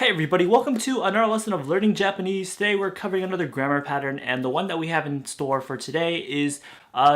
Hey everybody, welcome to another lesson of learning Japanese. Today we're covering another grammar pattern, and the one that we have in store for today is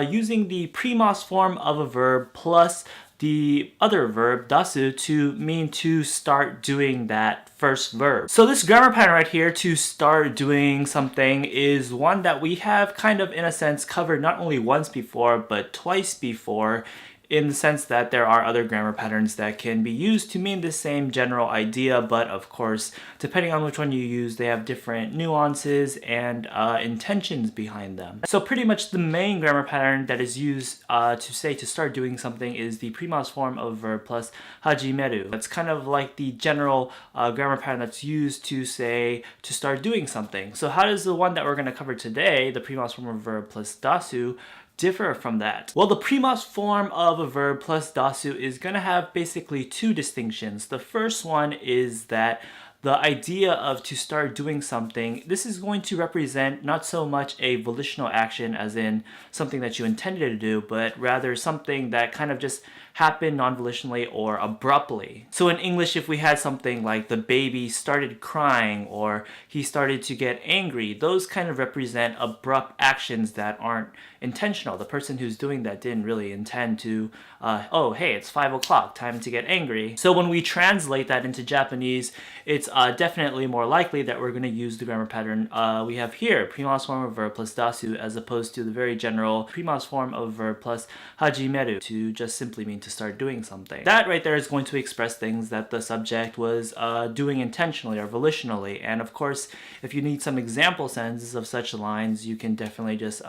using the pre-mas form of a verb plus the other verb, dasu, to mean to start doing that first verb. So this grammar pattern right here, to start doing something, is one that we have kind of, in a sense, covered not only once before, but twice before, in the sense that there are other grammar patterns that can be used to mean the same general idea, but of course, depending on which one you use, they have different nuances and intentions behind them. So pretty much the main grammar pattern that is used to say to start doing something is the pre-mas form of verb plus hajimeru. That's kind of like the general grammar pattern that's used to say to start doing something. So how does the one that we're going to cover today, the pre-mas form of verb plus dasu, differ from that? Well, the pre-mas form of a verb plus dasu is going to have basically two distinctions. The first one is that the idea of to start doing something, this is going to represent not so much a volitional action as in something that you intended to do, but rather something that kind of just happened non-volitionally or abruptly. So in English, if we had something like the baby started crying or he started to get angry, those kind of represent abrupt actions that aren't intentional. The person who's doing that didn't really intend to, oh, hey, it's 5 o'clock, time to get angry. So when we translate that into Japanese, it's definitely more likely that we're going to use the grammar pattern we have here, pre-mas form of verb plus dasu, as opposed to the very general pre-mas form of verb plus hajimeru, to just simply mean to start doing something. That right there is going to express things that the subject was doing intentionally or volitionally. And of course, if you need some example sentences of such lines, you can definitely just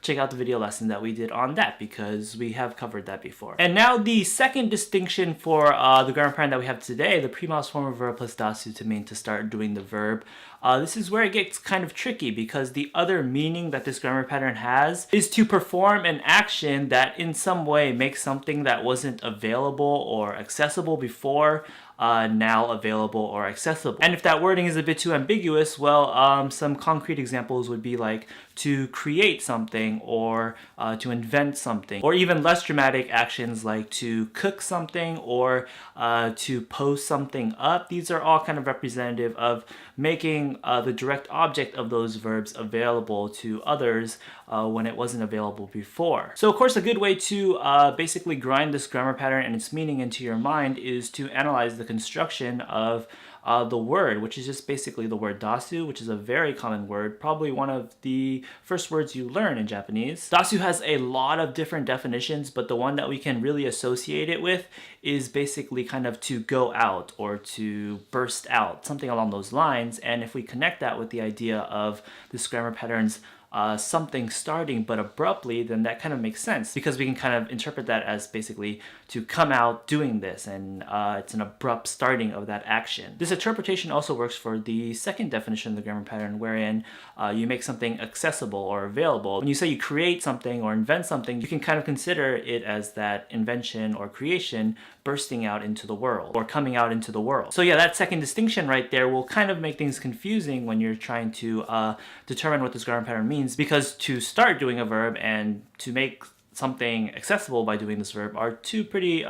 check out the video lesson that we did on that, because we have covered that before. And now the second distinction for the grammar pattern that we have today, the pre-mas form of verb plus dasu to mean to start doing the verb. This is where it gets kind of tricky, because the other meaning that this grammar pattern has is to perform an action that in some way makes something that wasn't available or accessible before now available or accessible. And if that wording is a bit too ambiguous, well, some concrete examples would be like to create something or to invent something, or even less dramatic actions like to cook something or to post something up. These are all kind of representative of making the direct object of those verbs available to others when it wasn't available before. So of course, a good way to basically grind this grammar pattern and its meaning into your mind is to analyze the construction of the word, which is just basically the word dasu, which is a very common word, probably one of the first words you learn in Japanese. Dasu has a lot of different definitions, but the one that we can really associate it with is basically kind of to go out or to burst out, something along those lines. And if we connect that with the idea of this grammar pattern's something starting but abruptly, then that kind of makes sense, because we can kind of interpret that as basically to come out doing this, and it's an abrupt starting of that action. This interpretation also works for the second definition of the grammar pattern, wherein you make something accessible or available. When you say you create something or invent something, you can kind of consider it as that invention or creation bursting out into the world or coming out into the world. So yeah, that second distinction right there will kind of make things confusing when you're trying to determine what this grammar pattern means, because to start doing a verb and to make something accessible by doing this verb are two pretty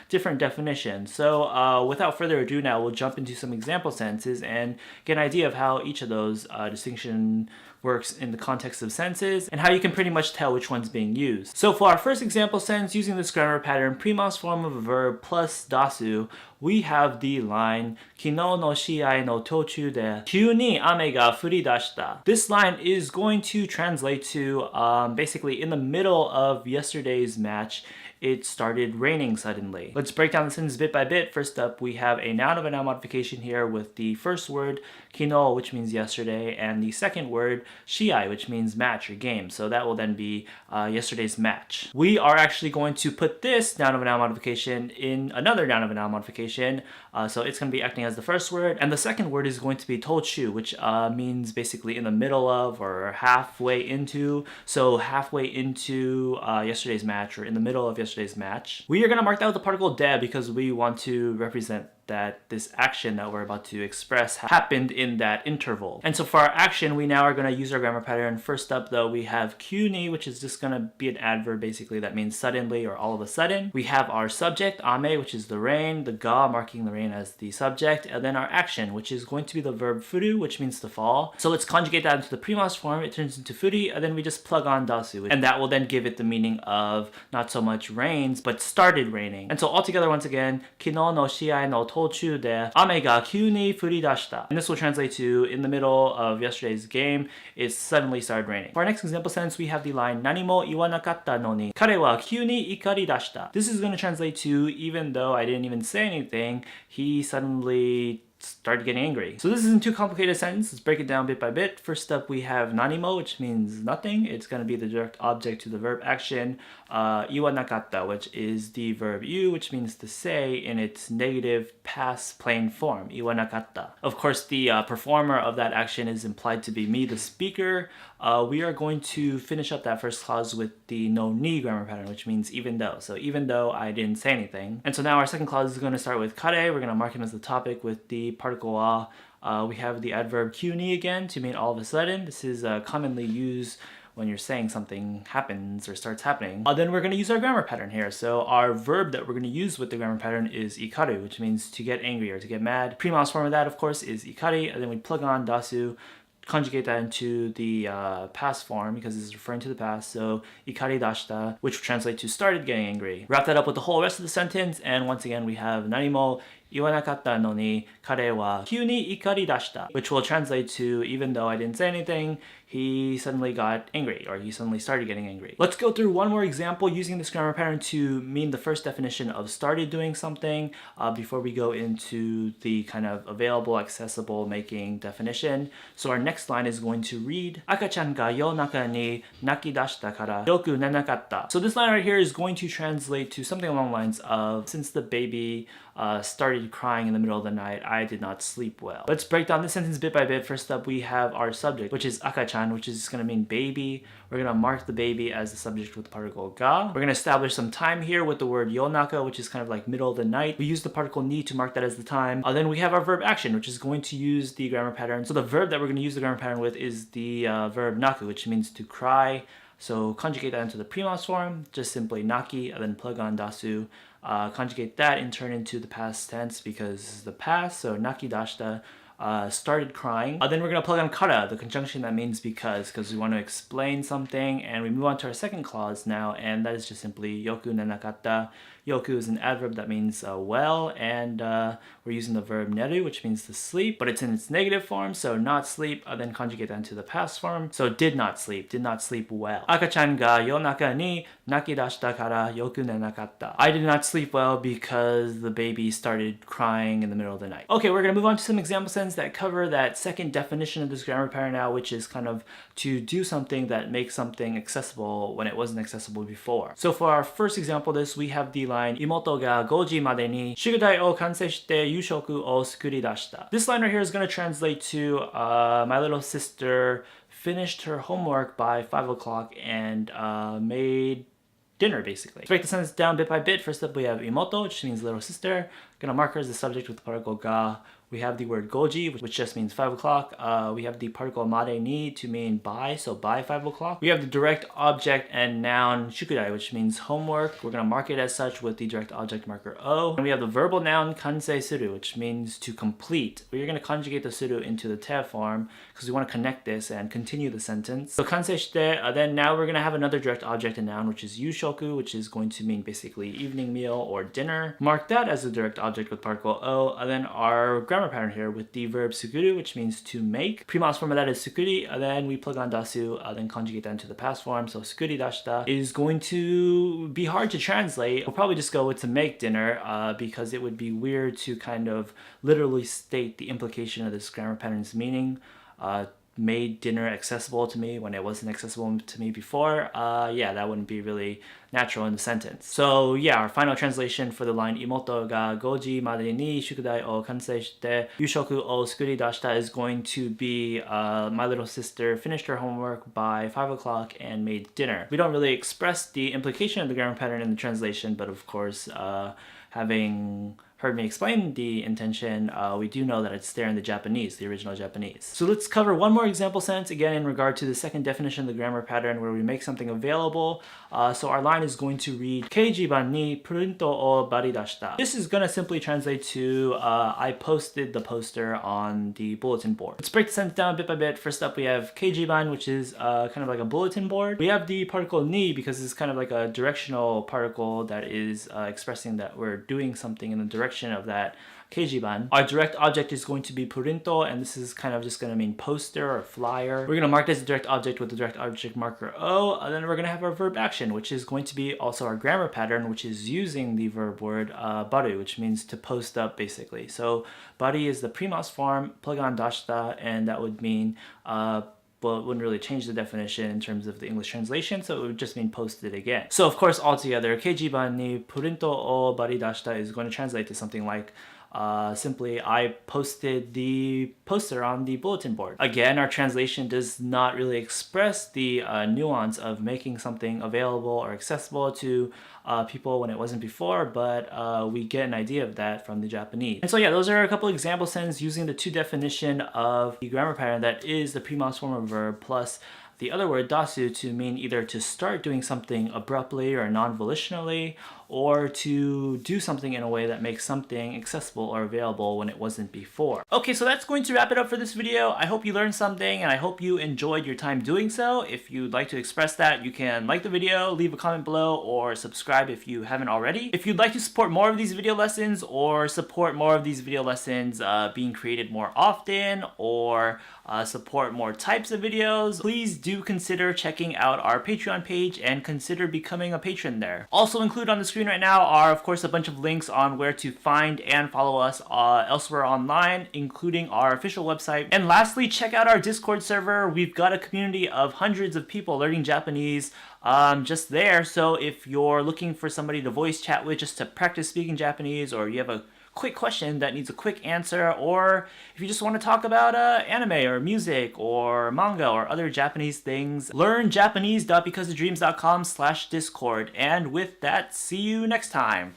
different definitions. So without further ado, now we'll jump into some example sentences and get an idea of how each of those distinction works in the context of sentences, and how you can pretty much tell which one's being used. So for our first example sentence using this grammar pattern, pre-mas form of a verb plus dasu, we have the line, Kino no shiai no tochu de kyū ni ame ga furidashita. This line is going to translate to basically in the middle of yesterday's match, it started raining suddenly. Let's break down the sentence bit by bit. First up, we have a noun of a noun modification here with the first word, kino, which means yesterday, and the second word, shiai, which means match or game. So that will then be yesterday's match. We are actually going to put this noun of a noun modification in another noun of a noun modification. So it's going to be acting as the first word, and the second word is going to be tochu, which means basically in the middle of or halfway into. So halfway into yesterday's match, or in the middle of yesterday's match. We are going to mark that with the particle de because we want to represent that this action that we're about to express happened in that interval. And so for our action, we now are going to use our grammar pattern. First up though, we have kyuni, which is just going to be an adverb basically that means suddenly or all of a sudden. We have our subject, ame, which is the rain, the ga marking the rain as the subject, and then our action, which is going to be the verb furu, which means to fall. So let's conjugate that into the pre-mas form. It turns into furi, and then we just plug on dasu, and that will then give it the meaning of not so much rains, but started raining. And so altogether, once again, kino no shiai no tochu de ame ga kyuni furidashita. And this will translate to, in the middle of yesterday's game, it suddenly started raining. For our next example sentence, we have the line nani mo iwanakatta no ni kare wa kyuni ikaridashita. This is going to translate to, even though I didn't even say anything, he suddenly started getting angry. So this isn't too complicated a sentence. Let's break it down bit by bit. First up, we have nanimo, which means nothing. It's going to be the direct object to the verb action. Iwanakatta, which is the verb you, which means to say in its negative past plain form. Iwanakatta. Of course, the performer of that action is implied to be me, the speaker. We are going to finish up that first clause with the no ni grammar pattern, which means even though. So even though I didn't say anything. And so now our second clause is going to start with kare. We're going to mark him as the topic with the particle wa. We have the adverb kyuni again to mean all of a sudden. This is commonly used when you're saying something happens or starts happening. Then we're going to use our grammar pattern here. So our verb that we're going to use with the grammar pattern is ikaru, which means to get angry or to get mad. Pre-mas form of that, of course, is ikari, and then we plug on dasu, conjugate that into the past form because this is referring to the past. So ikari dashita, which will translate to started getting angry. Wrap that up with the whole rest of the sentence, and once again we have nanimo iwanakatta no ni kare wa kyuni ikari dashita, which will translate to even though I didn't say anything, he suddenly got angry, or he suddenly started getting angry. Let's go through one more example using this grammar pattern to mean the first definition of started doing something before we go into the kind of available, accessible making definition. So our next line is going to read Akachan ga yonaka ni nakidashita kara yoku nenakatta. So this line right here is going to translate to something along the lines of, since the baby started crying in the middle of the night, I did not sleep well. Let's break down this sentence bit by bit. First up, we have our subject, which is akachan, which is going to mean baby. We're going to mark the baby as the subject with the particle ga. We're going to establish some time here with the word yonaka, which is kind of like middle of the night. We use the particle ni to mark that as the time. Then we have our verb action, which is going to use the grammar pattern. So the verb that we're going to use the grammar pattern with is the verb naku, which means to cry. So conjugate that into the pre-mas form, just simply naki, and then plug on dasu. Conjugate that and turn into the past tense because this is the past, so naki dashita, started crying. Then we're going to plug on kara, the conjunction that means because we want to explain something, and we move on to our second clause now, and that is just simply yoku nenakatta. Yoku is an adverb that means well, and we're using the verb neru, which means to sleep, but it's in its negative form, so not sleep, then conjugate that into the past form, so did not sleep well. Akachan ga yonaka ni nakidashita kara yoku nenakatta. I did not sleep well because the baby started crying in the middle of the night. Okay, we're going to move on to some example sentences that cover that second definition of this grammar pattern now, which is kind of to do something that makes something accessible when it wasn't accessible before. So for our first example of this, we have the line imoto ga 5時までに宿題を完成して夕食を作り出した. This line right here is going to translate to my little sister finished her homework by 5 o'clock and made dinner, basically. Let's break the sentence down bit by bit. First up, we have imoto, which means little sister. Gonna mark her as the subject with the particle ga. We have the word goji, which just means 5 o'clock. We have the particle made ni to mean by, so by 5 o'clock. We have the direct object and noun shukudai, which means homework. We're going to mark it as such with the direct object marker o. And we have the verbal noun kansei suru, which means to complete. We're going to conjugate the suru into the te form because we want to connect this and continue the sentence. So kansei shite, then now we're going to have another direct object and noun, which is yushoku, which is going to mean basically evening meal or dinner. Mark that as a direct object with particle o. And then our grammar pattern here with the verb sukuru, which means to make. Pre-mas form of that is sukuri, and then we plug on dasu, then conjugate that into the past form. So sukuri dashita is going to be hard to translate. We'll probably just go with to make dinner because it would be weird to kind of literally state the implication of this grammar pattern's meaning. Made dinner accessible to me when it wasn't accessible to me before. Yeah, that wouldn't be really natural in the sentence. So yeah, our final translation for the line imoto ga 5時までに宿題を完成して夕食を作り出した is going to be my little sister finished her homework by 5 o'clock and made dinner. We don't really express the implication of the grammar pattern in the translation, but of course having heard me explain the intention, we do know that it's there in the Japanese, the original Japanese. So let's cover one more example sentence, again in regard to the second definition of the grammar pattern where we make something available. So our line is going to read, Keijiban ni printo o baridashita. This is going to simply translate to, I posted the poster on the bulletin board. Let's break the sentence down bit by bit. First up, we have Keijiban, which is kind of like a bulletin board. We have the particle ni because it's kind of like a directional particle that is expressing that we're doing something in the direction of that Keijiban. Our direct object is going to be purinto, and this is kind of just going to mean poster or flyer. We're going to mark this direct object with the direct object marker O, and then we're going to have our verb action, which is going to be also our grammar pattern, which is using the verb word baru, which means to post up basically. So bari is the pre-mas form, plagan dashita, and that would mean well, it wouldn't really change the definition in terms of the English translation, so it would just mean posted again. So of course, altogether, Keijiban ni purinto o baridashita is going to translate to something like simply, I posted the poster on the bulletin board. Again, our translation does not really express the nuance of making something available or accessible to people when it wasn't before, but we get an idea of that from the Japanese. And so yeah, those are a couple example sentences using the two definition of the grammar pattern that is the pre-mas form of verb plus the other word dasu to mean either to start doing something abruptly or non-volitionally, or to do something in a way that makes something accessible or available when it wasn't before. Okay, so that's going to wrap it up for this video. I hope you learned something and I hope you enjoyed your time doing so. If you'd like to express that, you can like the video, leave a comment below, or subscribe if you haven't already. If you'd like to support more of these video lessons or support more of these video lessons being created more often, or support more types of videos, please do consider checking out our Patreon page and consider becoming a patron there. Also included on the screen right now are of course a bunch of links on where to find and follow us elsewhere online, including our official website. And lastly, check out our Discord server. We've got a community of hundreds of people learning Japanese just there. So if you're looking for somebody to voice chat with just to practice speaking Japanese, or you have a quick question that needs a quick answer, or if you just want to talk about anime or music or manga or other Japanese things, learn Japanese.becauseofdreams.com/Discord. And with that, see you next time.